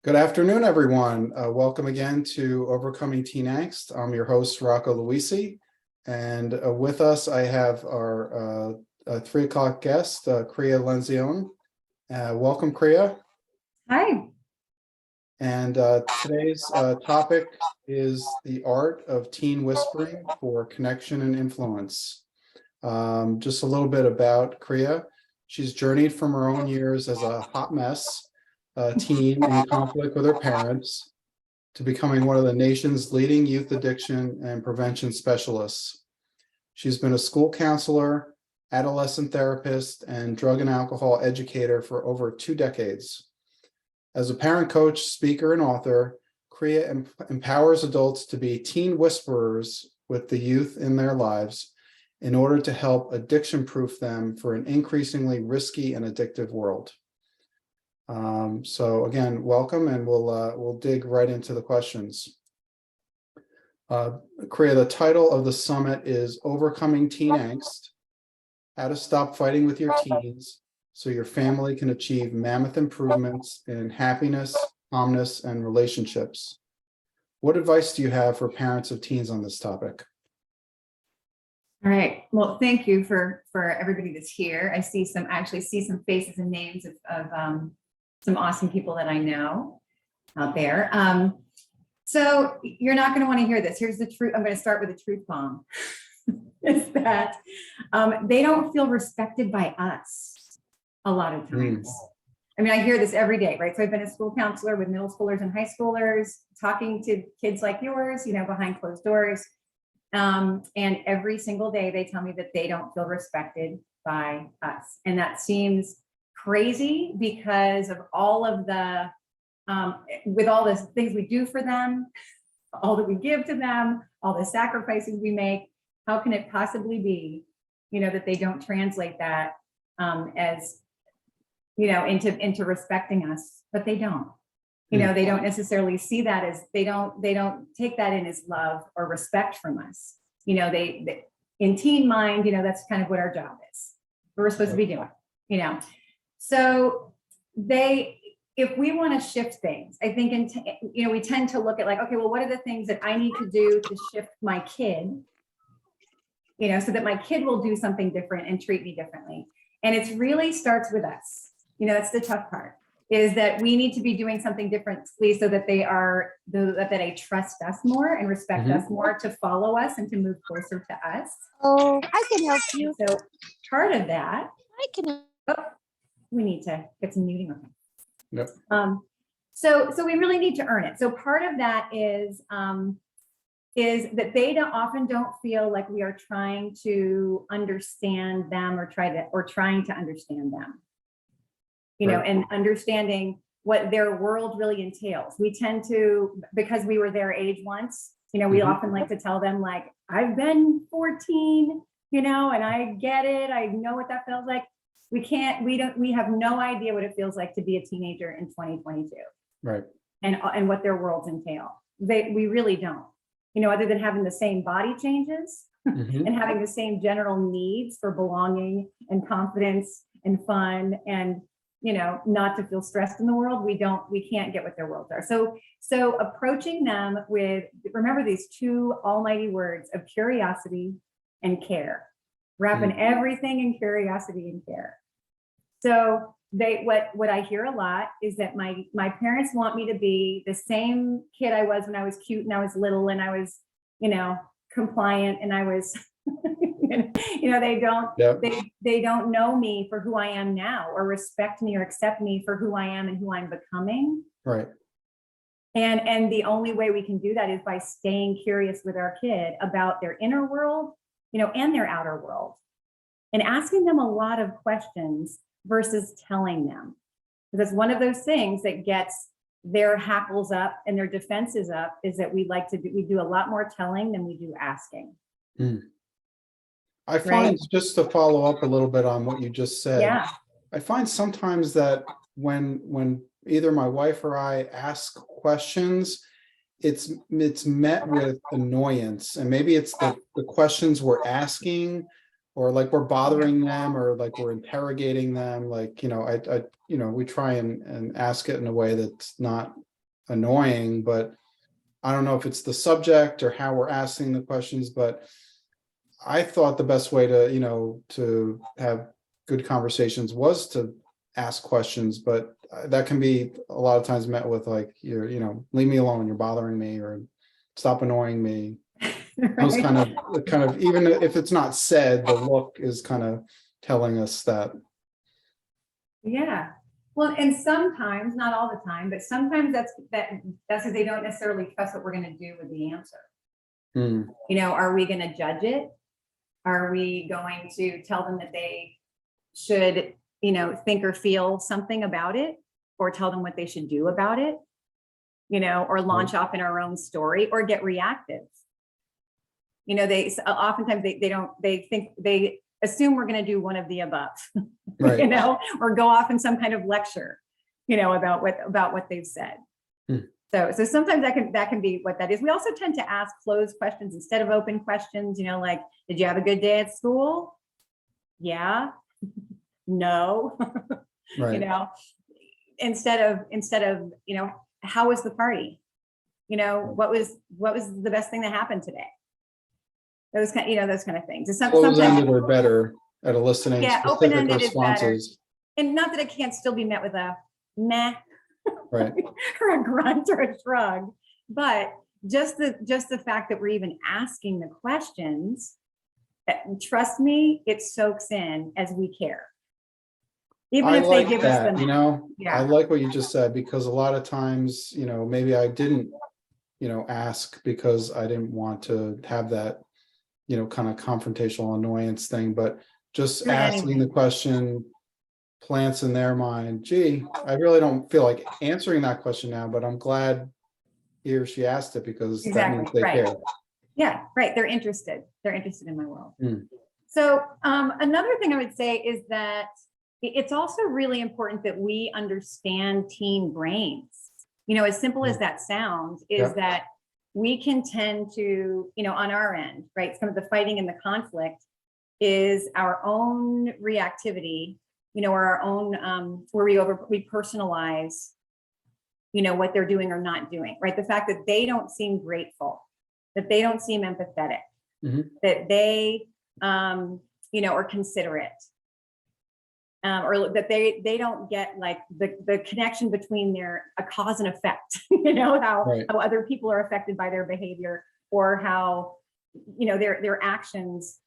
Good afternoon, everyone. Welcome again to Overcoming Teen Angst. I'm your host, Rocco Luisi, and with us I have our 3 o'clock guest, Kriya Lenzione. Welcome, Kriya. Hi. And today's topic is the art of teen whispering for connection and influence. Just a little bit about Kriya. She's journeyed from her own years as a hot mess, teen in conflict with her parents, to becoming one of the nation's leading youth addiction and prevention specialists. She's been a school counselor, adolescent therapist, and drug and alcohol educator for over 2 decades. As a parent coach, speaker, and author, Kriya empowers adults to be teen whisperers with the youth in their lives in order to help addiction-proof them for an increasingly risky and addictive world. So again, welcome, and we'll dig right into the questions. Kriya, the title of the summit is Overcoming Teen Angst: How to Stop Fighting with Your Teens so your family can achieve mammoth improvements in happiness, calmness, and relationships. What advice do you have for parents of teens on this topic? All right. Well, thank you for everybody that's here. I actually see some faces and names of some awesome people that I know out there. So you're not going to want to hear this. Here's the truth. I'm going to start with a truth bomb. Is that they don't feel respected by us a lot of times. I mean, I hear this every day, right? So I've been a school counselor with middle schoolers and high schoolers, talking to kids like yours, behind closed doors. And every single day they tell me that they don't feel respected by us. And that seems crazy because of all of the, with all the things we do for them, all that we give to them, all the sacrifices we make, how can it possibly be, that they don't translate that as, into respecting us, but they don't. They don't necessarily see that as, they don't take that in as love or respect from us. They in teen mind, that's kind of what our job is. What we're supposed to be doing, So if we want to shift things, I think, we tend to look at like, okay, well, what are the things that I need to do to shift my kid, so that my kid will do something different and treat me differently. And it really starts with us. That's the tough part, is that we need to be doing something differently so that they trust us more and respect us more, to follow us and to move closer to us. Oh, I can help you. So part of that, I can. We need to get some muting on. Yep. So we really need to earn it. So part of that is that they often don't feel like we are trying to understand them or trying to understand them. Right. And understanding what their world really entails. We tend to, because we were their age once, we often like to tell them, like, I've been 14, and I get it. I know what that feels like. We have no idea what it feels like to be a teenager in 2022. Right. And what their worlds entail. We really don't, other than having the same body changes and having the same general needs for belonging and confidence and fun and, not to feel stressed in the world. We can't get what their worlds are. So approaching them with, remember these 2 almighty words of curiosity and care, wrapping everything in curiosity and care. So what I hear a lot is that my parents want me to be the same kid I was when I was cute and I was little and I was, compliant and I was, they don't know me for who I am now, or respect me or accept me for who I am and who I'm becoming. Right. And the only way we can do that is by staying curious with our kid about their inner world, and their outer world, and asking them a lot of questions versus telling them. Because one of those things that gets their hackles up and their defenses up is that we do a lot more telling than we do asking. I find, just to follow up a little bit on what you just said, I find sometimes that when either my wife or I ask questions, it's met with annoyance, and maybe it's the questions we're asking, or like we're bothering them, or like we're interrogating them. Like, we try and ask it in a way that's not annoying, but I don't know if it's the subject or how we're asking the questions, but I thought the best way to, to have good conversations was to ask questions, but that can be a lot of times met with like, leave me alone, you're bothering me, or stop annoying me. Those Right? kind of, even if it's not said, the look is kind of telling us that. Yeah. Well, and sometimes, not all the time, but sometimes that's because they don't necessarily trust what we're going to do with the answer. Hmm. Are we going to judge it? Are we going to tell them that they should, think or feel something about it, or tell them what they should do about it, or launch off in our own story, or get reactive? They oftentimes they assume we're going to do one of the above, Right. or go off in some kind of lecture, about what they've said. Hmm. So sometimes that can be what that is. We also tend to ask closed questions instead of open questions, like, did you have a good day at school? Yeah. No. Right. Instead of, how was the party? What was the best thing that happened today? Those kind of things. And Close-ended or better at eliciting specific open-ended is better. responses. And not that it can't still be met with a meh, Right. or a grunt or a shrug, but just the fact that we're even asking the questions, trust me, it soaks in as we care. Even if they give us the I like what you just said, because a lot of times, maybe I didn't, ask because I didn't want to have that, kind of confrontational annoyance thing, but just asking the question plants in their mind, gee, I really don't feel like answering that question now, but I'm glad he or she asked it, because that means they care. Yeah, right. They're interested in my world. Mm. So another thing I would say is that it's also really important that we understand teen brains. As simple as that sounds, is that we can tend to, on our end, right, some of the fighting and the conflict is our own reactivity, or our own, where we personalize, what they're doing or not doing, right? The fact that they don't seem grateful, that they don't seem empathetic, that they, are considerate, or that they don't get like the connection between a cause and effect, how other people are affected by their behavior, or how, their actions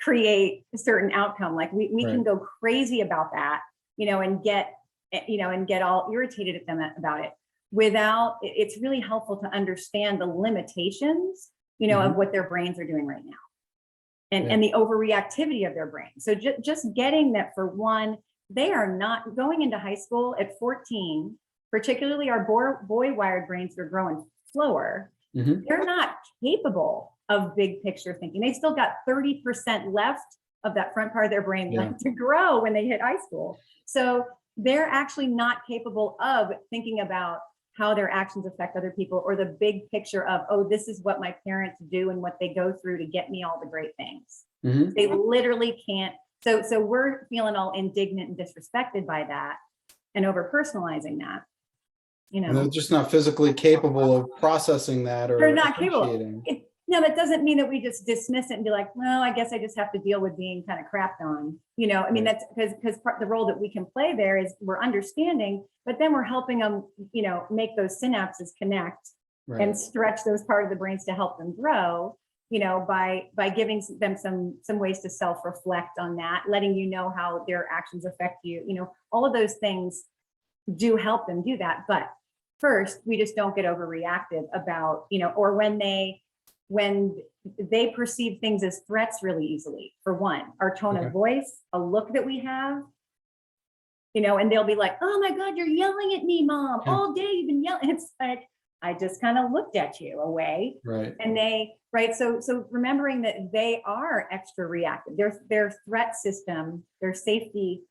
create a certain outcome. Like we can go crazy about that, and get all irritated at them about it, without, it's really helpful to understand the limitations, of what their brains are doing right now. And the overreactivity of their brain. So just getting that, for one, they are not going into high school at 14, particularly our boy wired brains that are growing slower. They're not capable of big picture thinking. They still got 30% left of that front part of their brain left to grow when they hit high school. So they're actually not capable of thinking about how their actions affect other people, or the big picture of, oh, this is what my parents do and what they go through to get me all the great things. They literally can't. So we're feeling all indignant and disrespected by that, and over personalizing that. And they're just not physically capable of processing that, or they're not capable. appreciating. No, that doesn't mean that we just dismiss it and be like, well, I guess I just have to deal with being kind of crapped on. I mean, that's because the role that we can play there is we're understanding, but then we're helping them, make those synapses connect and stretch those part of the brains to help them grow, by giving them some ways to self-reflect on that, letting how their actions affect you. All of those things do help them do that. But first, we just don't get overreactive about, or when they perceive things as threats really easily. For one, our tone of voice, a look that we have, and they'll be like, oh my God, you're yelling at me, Mom. All day you've been yelling. It's like, I just kind of looked at you away. And so remembering that they are extra reactive. Their threat system, their safety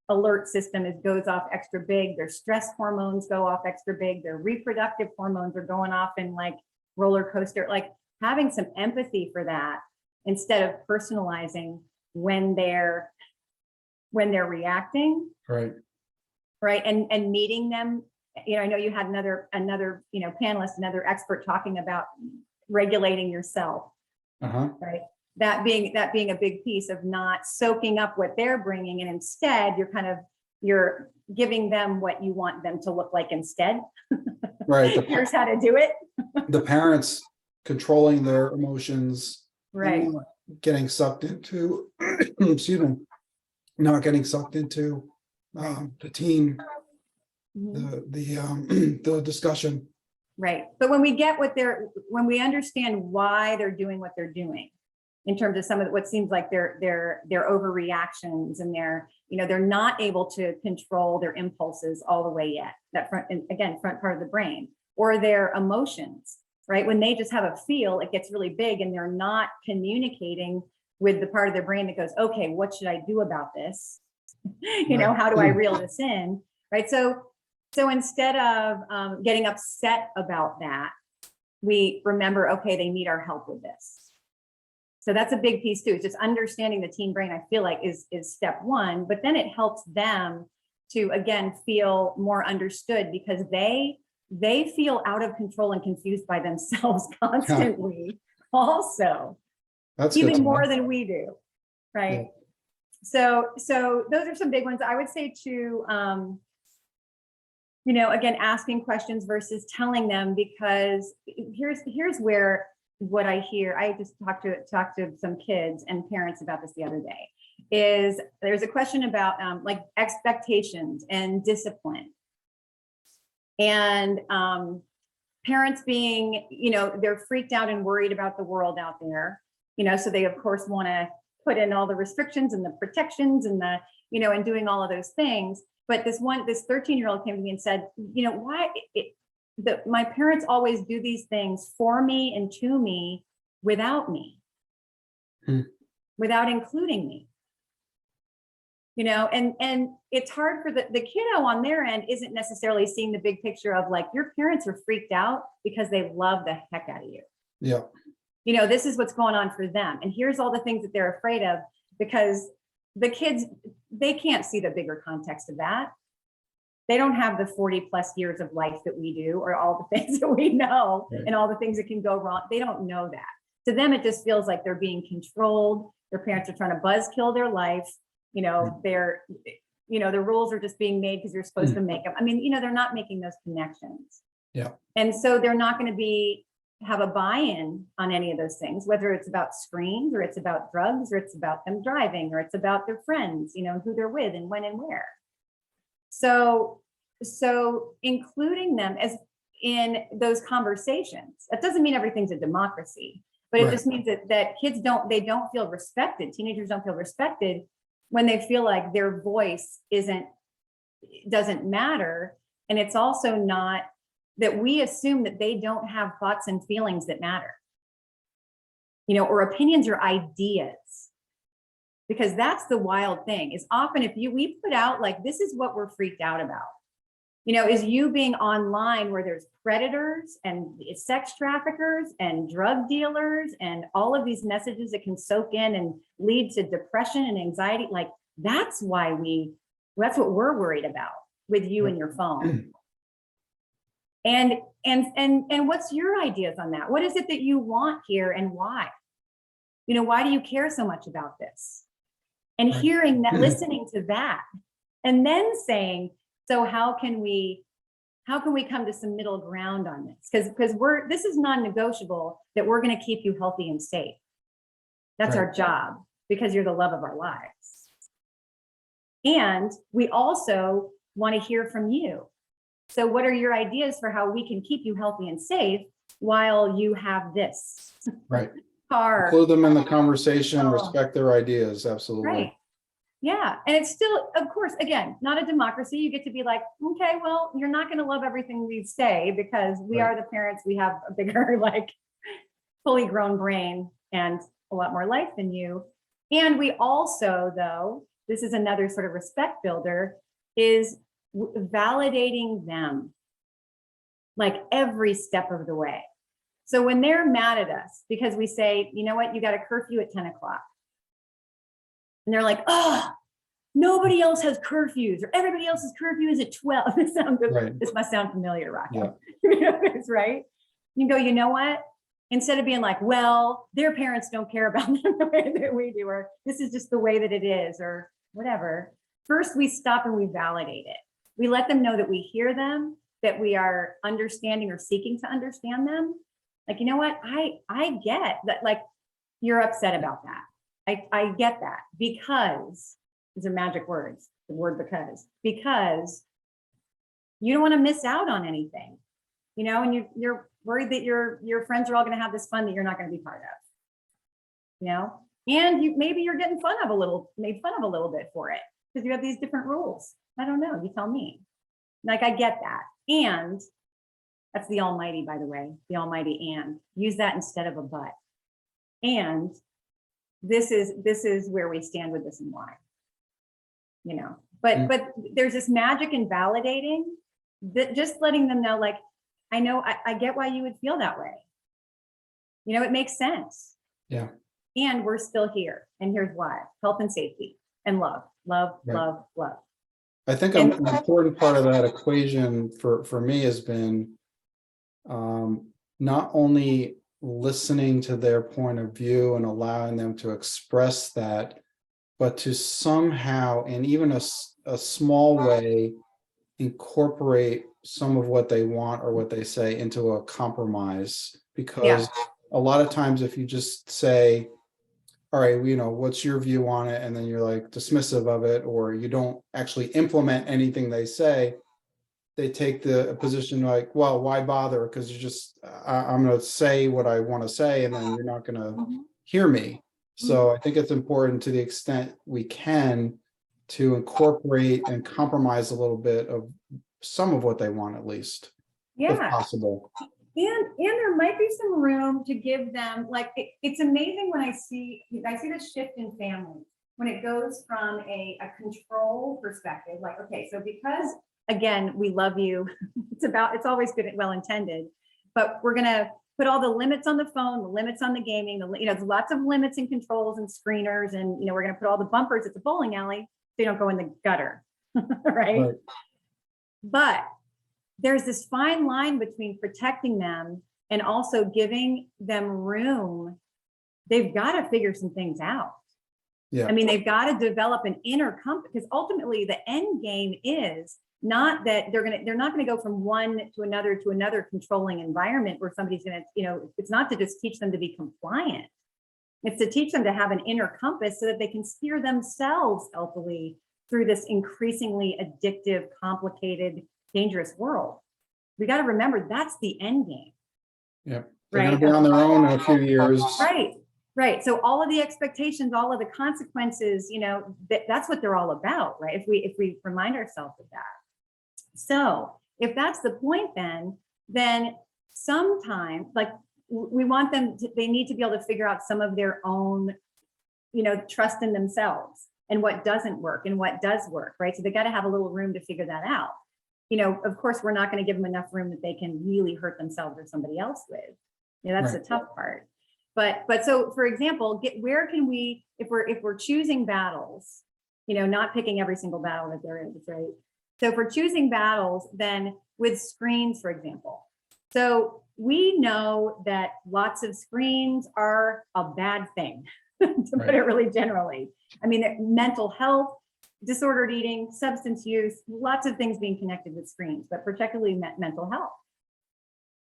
alert system goes off extra big. Their stress hormones go off extra big. Their reproductive hormones are going off in like roller coaster, like having some empathy for that, instead of personalizing when they're reacting. And meeting them I know you had another, panelist, another expert talking about regulating yourself, right? That being a big piece of not soaking up what they're bringing, and instead you're giving them what you want them to look like instead. Right. Here's how to do it. The parents controlling their emotions, Right. not getting sucked into, excuse me, not getting sucked into the team, the discussion. Right. But when we understand why they're doing what they're doing, in terms of some of what seems like their overreactions, and they're not able to control their impulses all the way yet, that front part of the brain, or their emotions, right? When they just have a feel, it gets really big, and they're not communicating with the part of their brain that goes, okay, what should I do about this? How do I reel this in? Right. So instead of getting upset about that, we remember, okay, they need our help with this. So that's a big piece too. It's just understanding the teen brain, I feel like is step one, but then it helps them to, again, feel more understood, because they feel out of control and confused by themselves constantly also. That's even more than we do. Right. Yeah. So those are some big ones. I would say too, again, asking questions versus telling them, because here's where what I hear. I just talked to some kids and parents about this the other day. Is there's a question about like expectations and discipline, and parents being, they're freaked out and worried about the world out there, so they of course want to put in all the restrictions and the protections and and doing all of those things. But this 13-year-old came to me and said, why my parents always do these things for me and to me without me, without including me. And it's hard for the kiddo on their end isn't necessarily seeing the big picture of like, your parents are freaked out because they love the heck out of you. Yeah. This is what's going on for them. And here's all the things that they're afraid of, because the kids, they can't see the bigger context of that. They don't have the 40 plus years of life that we do, or all the things that we know, right, and all the things that can go wrong. They don't know that. To them, it just feels like they're being controlled. Their parents are trying to buzzkill their life. They're, the rules are just being made because you're supposed to make them. I mean, they're not making those connections. Yeah. And so they're not going to have a buy-in on any of those things, whether it's about screens, or it's about drugs, or it's about them driving, or it's about their friends, who they're with and when and where. So including them as in those conversations, that doesn't mean everything's a democracy, but it just means that kids don't feel respected. Teenagers don't feel respected when they feel like their voice doesn't matter. And it's also not that we assume that they don't have thoughts and feelings that matter, or opinions or ideas. Because that's the wild thing, is often if we put out like, this is what we're freaked out about, is you being online where there's predators and sex traffickers and drug dealers and all of these messages that can soak in and lead to depression and anxiety. Like, that's what we're worried about with you and your phone. And what's your ideas on that? What is it that you want here, and why? Why do you care so much about this? And hearing that, listening to that, and then saying, so how can we come to some middle ground on this? Because this is non-negotiable, that we're going to keep you healthy and safe. That's our job, because you're the love of our lives. And we also want to hear from you. So what are your ideas for how we can keep you healthy and safe while you have this? Right. Car. Include them in the conversation, respect their ideas. Absolutely. Right. Yeah. And it's still, of course, again, not a democracy. You get to be like, okay, well, you're not going to love everything we say, because we are the parents. We have a bigger, like, fully grown brain and a lot more life than you. And we also, though, this is another sort of respect builder, is validating them, like, every step of the way. So when they're mad at us because we say, you know what, you got a curfew at 10 o'clock. And they're like, oh, nobody else has curfews, or everybody else's curfew is at 12. Right. This must sound familiar, Rocco. Yeah. It's right. You go, you know what? Instead of being like, well, their parents don't care about them the way that we do, or this is just the way that it is, or whatever. First, we stop and we validate it. We let them know that we hear them, that we are understanding or seeking to understand them. Like, you know what? I get that, like, you're upset about that. I get that, because these are magic words, the word because you don't want to miss out on anything, you know, and you're worried that your friends are all going to have this fun that you're not going to be part of, you know, and maybe you're getting made fun of a little bit for it because you have these different rules. I don't know. You tell me. Like, I get that. And that's the almighty, by the way, the almighty, and use that instead of a but. And this is where we stand with this and why, you know, but there's this magic in validating that, just letting them know, like, I know, I get why you would feel that way. You know, it makes sense. Yeah. And we're still here. And here's why: health and safety and love, love, Right. love, love. I think an important part of that equation for me has been not only listening to their point of view and allowing them to express that, but to somehow, in even a small way, incorporate some of what they want or what they say into a compromise. Because a lot of times, if you just say, all right, you know, what's your view on it? And then you're like dismissive of it, or you don't actually implement anything they say, they take the position like, well, why bother? Because I'm going to say what I want to say, and then you're not going to hear me. So I think it's important, to the extent we can, to incorporate and compromise a little bit of some of what they want, at least, if possible. And there might be some room to give them, like, it's amazing when I see this shift in families, when it goes from a control perspective, like, okay, so because, again, we love you, it's always good and well intended, but we're gonna put all the limits on the phone, the limits on the gaming, you know, there's lots of limits and controls and screeners, and, you know, we're gonna put all the bumpers at the bowling alley so they don't go in the gutter, right? But there's this fine line between protecting them and also giving them room. They've got to figure some things out. Yeah. I mean, they've got to develop an inner compass, because ultimately the end game is not that they're not going to go from one to another controlling environment where somebody's going to, you know, it's not to just teach them to be compliant. It's to teach them to have an inner compass so that they can steer themselves healthily through this increasingly addictive, complicated, dangerous world. We got to remember that's the end game. Yeah. They're going to be on their own in a few years. Right. So all of the expectations, all of the consequences, you know, that's what they're all about, right? If we remind ourselves of that. So if that's the point, then sometime, like, we want them to, they need to be able to figure out some of their own, you know, trust in themselves and what doesn't work and what does work, right? So they got to have a little room to figure that out. You know, of course, we're not going to give them enough room that they can really hurt themselves or somebody else with. You know, that's the tough part. But so, for example, where can we, if we're choosing battles, you know, not picking every single battle that there is, right? So if we're choosing battles, then with screens, for example. So we know that lots of screens are a bad thing, to put it really generally. I mean, mental health, disordered eating, substance use, lots of things being connected with screens, but particularly mental health,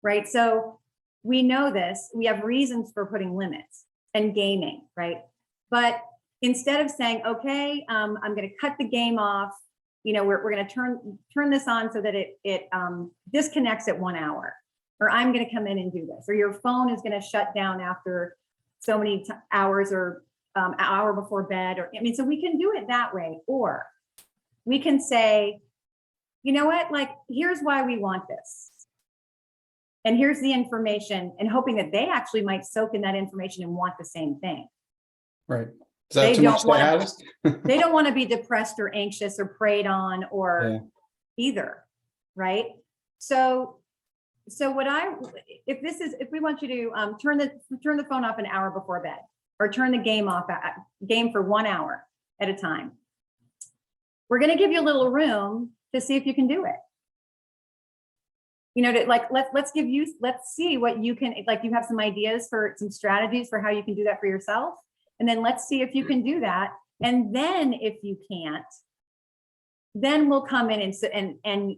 right? So we know this, we have reasons for putting limits and gaming, right? But instead of saying, okay, I'm going to cut the game off, you know, we're going to turn this on so that it disconnects at 1 hour, or I'm going to come in and do this, or your phone is going to shut down after so many hours, or an hour before bed, or, I mean, so we can do it that way. Or we can say, you know what, like, here's why we want this. And here's the information, and hoping that they actually might soak in that information and want the same thing. Right. Is that too much to ask? They don't want to be depressed or anxious or preyed on or either, right? So if we want you to turn the phone off an hour before bed, or turn the game off, game for 1 hour at a time, we're going to give you a little room to see if you can do it. You know, to like, let's see what you can, like, you have some ideas for some strategies for how you can do that for yourself. And then let's see if you can do that. And then if you can't, then we'll come in and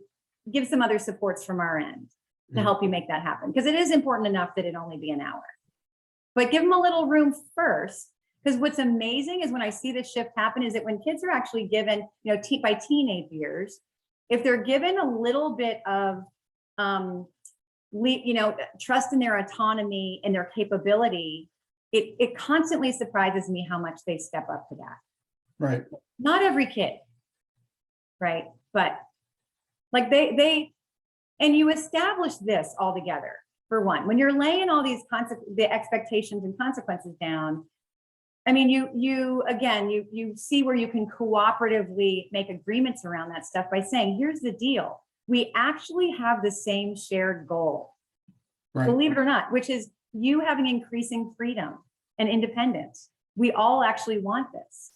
give some other supports from our end to help you make that happen. Because it is important enough that it only be an hour. But give them a little room first. Because what's amazing is when I see this shift happen is that when kids are actually given, you know, by teenage years, if they're given a little bit of, you know, trust in their autonomy and their capability, it constantly surprises me how much they step up to that. Right. Not every kid, right? But like and you establish this all together. For one, when you're laying all these the expectations and consequences down, I mean, you see where you can cooperatively make agreements around that stuff by saying, here's the deal. We actually have the same shared goal, Right. believe it or not, which is you having increasing freedom and independence. We all actually want this.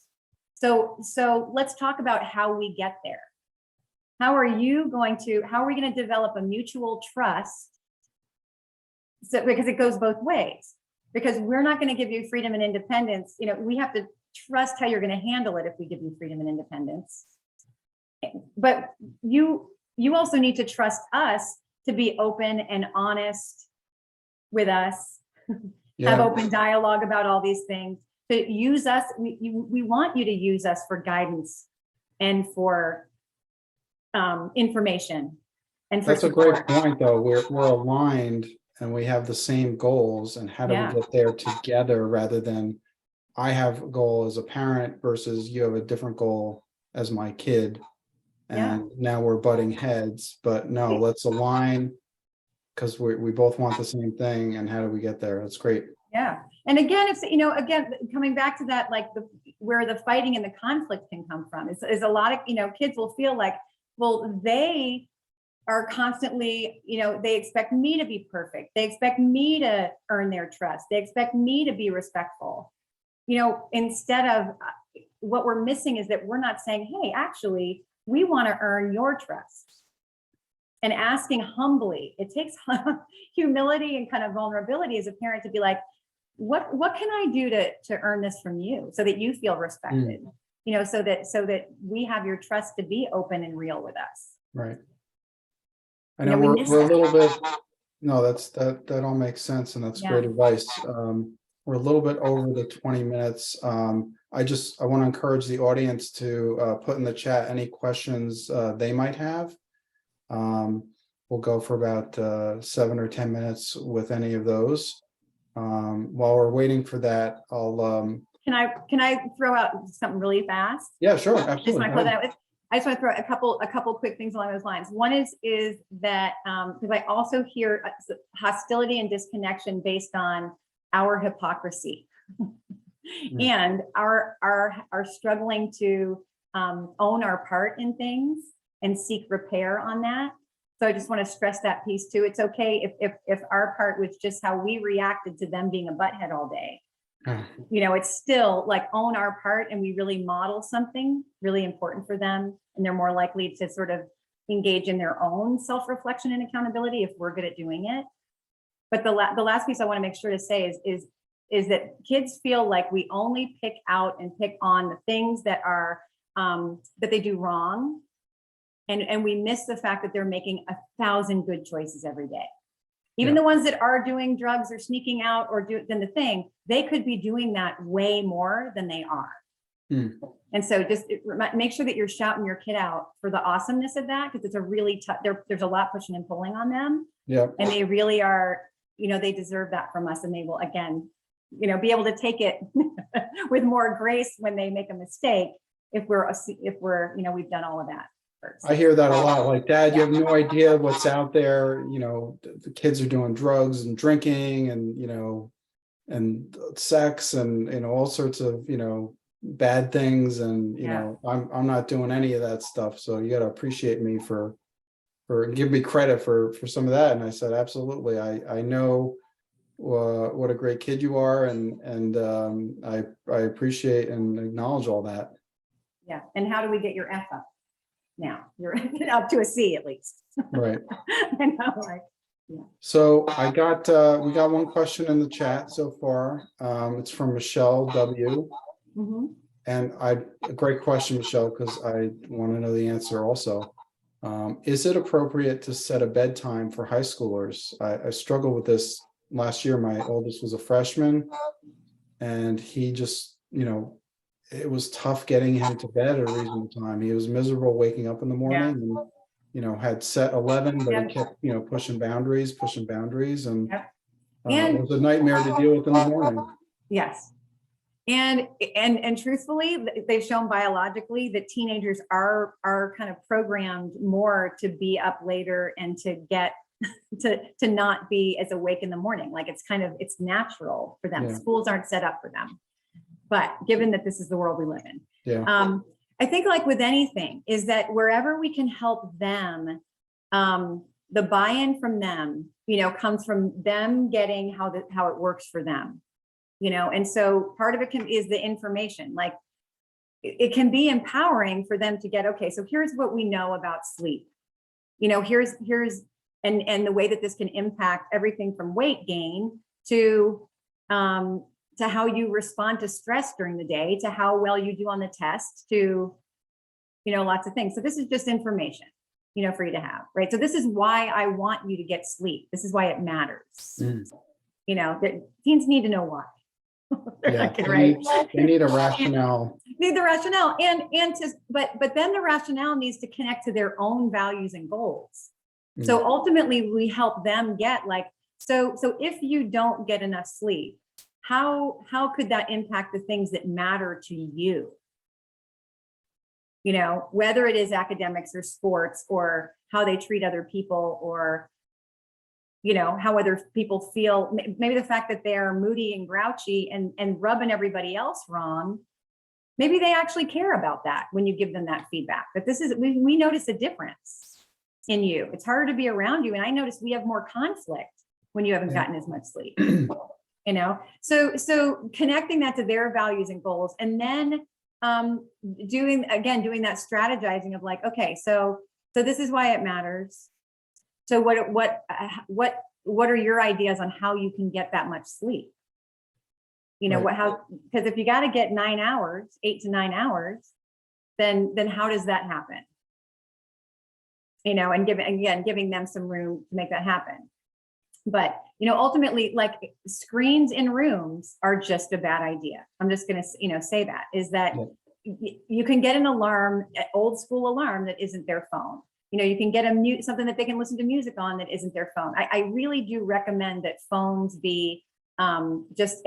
So let's talk about how we get there. How are we going to develop a mutual trust? So, because it goes both ways, because we're not going to give you freedom and independence. You know, we have to trust how you're going to handle it if we give you freedom and independence. But you also need to trust us to be open and honest with us, have open dialogue about all these things, to use us. We want you to use us for guidance and for information. And for That's support. a great point, though. We're aligned and we have the same goals. And how do we get there together rather than I have a goal as a parent versus you have a different goal as my kid. And now we're butting heads, but no, let's align because we both want the same thing. And how do we get there? That's great. Yeah. And again, it's, you know, again, coming back to that, like where the fighting and the conflict can come from is a lot of, you know, kids will feel like, well, they are constantly, you know, they expect me to be perfect. They expect me to earn their trust. They expect me to be respectful. You know, instead of what we're missing is that we're not saying, hey, actually, we want to earn your trust. And asking humbly, it takes humility and kind of vulnerability as a parent to be like, what can I do to earn this from you so that you feel respected? You know, so that we have your trust to be open and real with us. Right. I know we're a little bit, no, that all makes sense. And that's great advice. We're a little bit over the 20 minutes. I want to encourage the audience to put in the chat any questions they might have. We'll go for about 7 or 10 minutes with any of those. While we're waiting for that, I'll Can I throw out something really fast? Yeah, sure, absolutely. I just want to throw a couple quick things along those lines. One is that because I also hear hostility and disconnection based on our hypocrisy and our struggling to own our part in things and seek repair on that. So I just want to stress that piece too. It's okay if our part was just how we reacted to them being a butthead all day. You know, it's still like own our part and we really model something really important for them. And they're more likely to sort of engage in their own self-reflection and accountability if we're good at doing it. But the last piece I want to make sure to say is that kids feel like we only pick out and pick on the things that are that they do wrong. And we miss the fact that they're making 1,000 good choices every day. Even the ones that are doing drugs or sneaking out or then the thing, they could be doing that way more than they are. And so just make sure that you're shouting your kid out for the awesomeness of that, because it's a really tough, there's a lot pushing and pulling on them. And they really are, you know, they deserve that from us. And they will, again, you know, be able to take it with more grace when they make a mistake, if we're, you know, we've done all of that. I hear that a lot. Like, Dad, you have no idea what's out there. You know, the kids are doing drugs and drinking and, you know, and sex and, you know, all sorts of, you know, bad things. And, you know, I'm not doing any of that stuff. So you got to appreciate me for give me credit for some of that. And I said, absolutely. I know what a great kid you are. And I appreciate and acknowledge all that. Yeah. And how do we get your F up? Now you're up to a C at least. Right. I know, like, So I got, we got one question in the chat so far. It's from Michelle W. mhm. And a great question, Michelle, because I want to know the answer also. Is it appropriate to set a bedtime for high schoolers? I struggled with this last year. My oldest was a freshman, and he just, it was tough getting him to bed at a reasonable time. He was miserable waking up in the morning and, had set 11, but he Yep. kept, pushing boundaries. And Yep. it And was a nightmare to deal with in the morning. yes. And truthfully, they've shown biologically that teenagers are kind of programmed more to be up later and to get to not be as awake in the morning. Like it's natural for them. Yeah. Schools aren't set up for them. But given that this is the world we live in, Yeah. I think like with anything is that wherever we can help them, the buy-in from them, comes from them getting how it works for them. And so part of it is the information. Like it can be empowering for them to get, okay, so here's what we know about sleep. Here's and the way that this can impact everything from weight gain to how you respond to stress during the day, to how well you do on the test, to lots of things. So this is just information, for you to have, right? So this is why I want you to get sleep. This is why it matters. That teens need to know why. Yeah, Right. they need a rationale. Need the rationale but then the rationale needs to connect to their own values and goals. So ultimately we help them get so if you don't get enough sleep, how could that impact the things that matter to you? Whether it is academics or sports or how they treat other people or how other people feel, maybe the fact that they're moody and grouchy and rubbing everybody else wrong. Maybe they actually care about that when you give them that feedback, that we notice a difference in you. It's harder to be around you. And I notice we have more conflict when you haven't gotten as much sleep, so connecting that to their values and goals, and then doing that strategizing of like, okay, so this is why it matters. So what are your ideas on how you can get that much sleep? Right. Because if you got to get 9 hours, 8 to 9 hours, then how does that happen? And giving them some room to make that happen. But, ultimately, like screens in rooms are just a bad idea. I'm just going to, say that is that you can get an alarm, an old school alarm that isn't their phone. You can get something that they can listen to music on that isn't their phone. I really do recommend that phones be just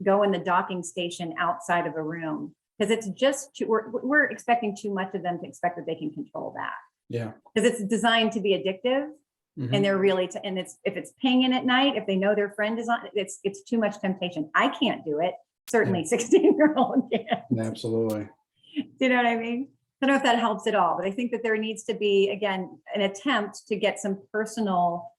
go in the docking station outside of a room, because it's just we're expecting too much of them to expect that they can control that. Yeah. Because it's designed to be addictive, and they're really if it's pinging at night, if they know their friend is on, it's too much temptation. I can't do it. Certainly, 16-year-old can. Absolutely. Do you know what I mean? I don't know if that helps at all, but I think that there needs to be, again, an attempt to get some personal,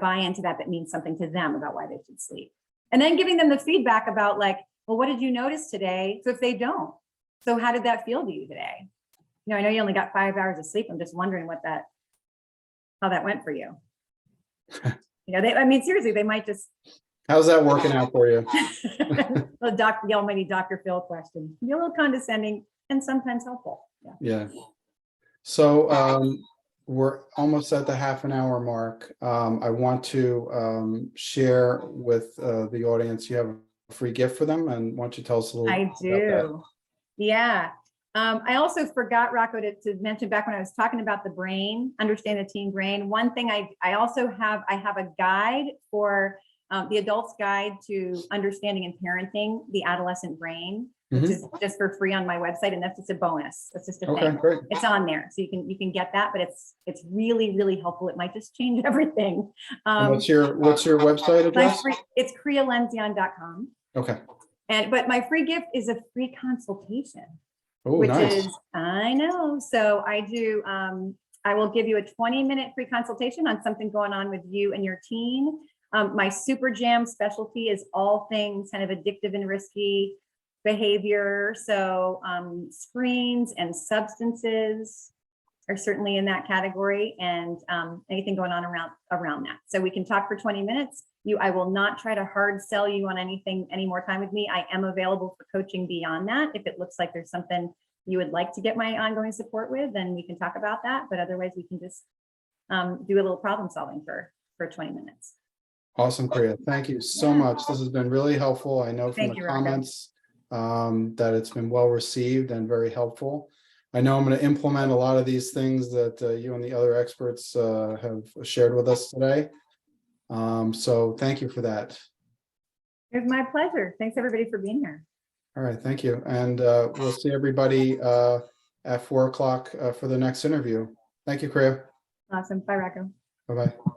buy into that means something to them about why they should sleep. And then giving them the feedback about like, well, what did you notice today? So if they don't, so how did that feel to you today? I know you only got 5 hours of sleep. I'm just wondering how that went for you. Seriously, they might just. How's that working out for you? The almighty Dr. Phil question. Be a little condescending and sometimes helpful. Yeah. So we're almost at the half an hour mark. I want to share with the audience, you have a free gift for them, and why don't you tell us a little I about that? do. Yeah. I also forgot, Rocco, to mention back when I was talking about the brain, understand the teen brain. One thing I also have a guide for the adult's guide to understanding and parenting the adolescent brain, which is just for free on my website, and that's just a bonus. That's just a thing. Great. It's on there, so you can get that, but it's really, really helpful. It might just change everything. What's your website address? It's krialenzion.com. Okay. But my free gift is a free consultation. Oh, which nice. I know. So I do, I will give you a 20-minute free consultation on something going on with you and your teen. My Super Jam specialty is all things kind of addictive and risky, behavior. So screens and substances are certainly in that category, and anything going on around that. So we can talk for 20 minutes. I will not try to hard sell you on anything, any more time with me. I am available for coaching beyond that. If it looks like there's something you would like to get my ongoing support with, then we can talk about that. But otherwise, we can just do a little problem solving for 20 minutes. Awesome, Priya. Thank you so much. This has been really helpful. I know from Thank the you, Rocco. comments that it's been well received and very helpful. I know I'm going to implement a lot of these things that you and the other experts have shared with us today. So thank you for that. It was my pleasure. Thanks everybody for being here. All right, thank you. And we'll see everybody at 4 o'clock for the next interview. Thank you, Priya. Awesome. Bye, Rocco. Bye-bye.